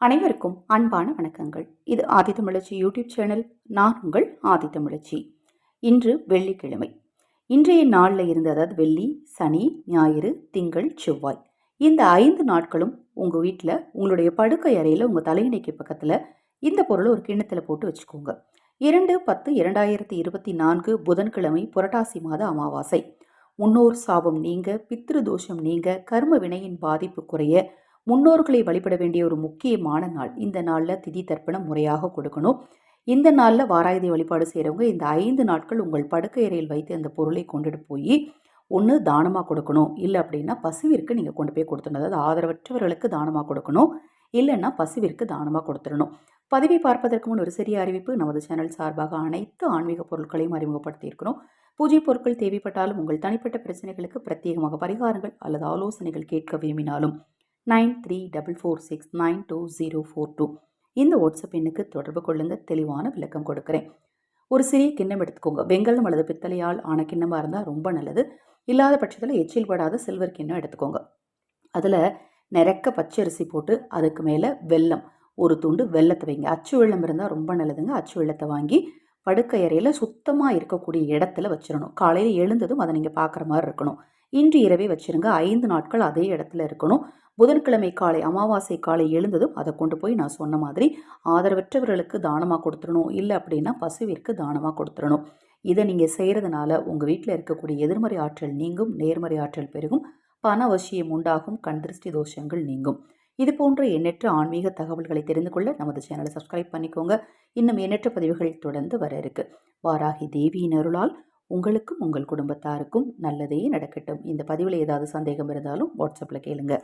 அனைவருக்கும் அன்பான வணக்கங்கள். இது ஆதித்தமிழச்சி யூடியூப் சேனல். நான் உங்கள் ஆதித்தமிழச்சி. இன்று வெள்ளிக்கிழமை. இன்றைய நாளில் இருந்து, அதாவது வெள்ளி, சனி, ஞாயிறு, திங்கள், செவ்வாய், இந்த 5 நாட்களும் உங்கள் வீட்டில் உங்களுடைய படுக்கை அறையில் உங்கள் தலையணைக்கு பக்கத்தில் இந்த பொருளை ஒரு கிண்ணத்தில் போட்டு வச்சுக்கோங்க. 2/10/2024 புதன்கிழமை, புரட்டாசி மாத அமாவாசை. முன்னோர் சாபம் நீங்க, பித்ரு தோஷம் நீங்க, கர்ம வினையின் பாதிப்பு குறைய, முன்னோர்களை வழிபட வேண்டிய ஒரு முக்கியமான நாள். இந்த நாளில் திதி தர்ப்பணம் முறையாக கொடுக்கணும். இந்த நாளில் வாராயுதை வழிபாடு செய்கிறவங்க இந்த 5 நாட்கள் உங்கள் படுக்கை அறையில் வைத்து அந்த பொருளை கொண்டுட்டு போய் ஒன்று தானமாக கொடுக்கணும், இல்லை அப்படின்னா பசுவிற்கு நீங்கள் கொண்டு போய் கொடுத்துடணும். அதாவது ஆதரவற்றவர்களுக்கு தானமாக கொடுக்கணும், இல்லைன்னா பசுவிற்கு தானமாக கொடுத்துடணும். பதிவை பார்ப்பதற்கு முன் ஒரு சிறிய அறிவிப்பு. நமது சேனல் சார்பாக அனைத்து ஆன்மீக பொருட்களையும் அறிமுகப்படுத்தியிருக்கிறோம். பூஜை பொருட்கள் தேவைப்பட்டாலும், உங்கள் தனிப்பட்ட பிரச்சனைகளுக்கு பிரத்யேகமாக பரிகாரங்கள் அல்லது ஆலோசனைகள் கேட்க விரும்பினாலும் 9344692042 இந்த வாட்ஸ்அப் எண்ணுக்கு தொடர்பு கொள்ளுங்க. தெளிவான விளக்கம் கொடுக்குறேன். ஒரு சிறிய கிண்ணம் எடுத்துக்கோங்க. வெங்கலம் அல்லது பித்தளையால் ஆன கிண்ணமாக இருந்தால் ரொம்ப நல்லது. இல்லாத பட்சத்தில் எச்சில் படாத சில்வர் கிண்ணம் எடுத்துக்கோங்க. அதில் நிறக்க பச்சரிசி போட்டு அதுக்கு மேலே வெல்லம், ஒரு துண்டு வெல்லத்தை வைங்க. அச்சு வெல்லம் இருந்தால் ரொம்ப நல்லதுங்க. அச்சு வெல்லத்தை வாங்கி படுக்கை அறையில் சுத்தமாக இருக்கக்கூடிய இடத்துல வச்சிடணும். காலையில் எழுந்ததும் அதை நீங்கள் பார்க்குற மாதிரி இருக்கணும். இன்று இரவே வச்சுருங்க. 5 நாட்கள் அதே இடத்துல இருக்கணும். புதன்கிழமை காலை, அமாவாசை காலை எழுந்ததும் அதை கொண்டு போய் நான் சொன்ன மாதிரி ஆதரவற்றவர்களுக்கு தானமாக கொடுத்துடணும், இல்லை அப்படின்னா பசுவிற்கு தானமாக கொடுத்துடணும். இதை நீங்கள் செய்கிறதுனால உங்கள் வீட்டில் இருக்கக்கூடிய எதிர்மறை ஆற்றல் நீங்கும், நேர்மறை ஆற்றல் பெருகும், பண அவசியம் உண்டாகும், கண் திருஷ்டி தோஷங்கள் நீங்கும். இது போன்ற எண்ணற்ற ஆன்மீக தகவல்களை தெரிந்து கொள்ள நமது சேனலை சப்ஸ்கிரைப் பண்ணிக்கோங்க. இன்னும் எண்ணற்ற பதிவுகள் தொடர்ந்து வர இருக்கு. வாராகி தேவியின் அருளால் உங்களுக்கும் உங்கள் குடும்பத்தாருக்கும் நல்லதே நடக்கட்டும். இந்த பதிவில் ஏதாவது சந்தேகம் இருந்தாலும் வாட்ஸ்அப்பில் கேளுங்க.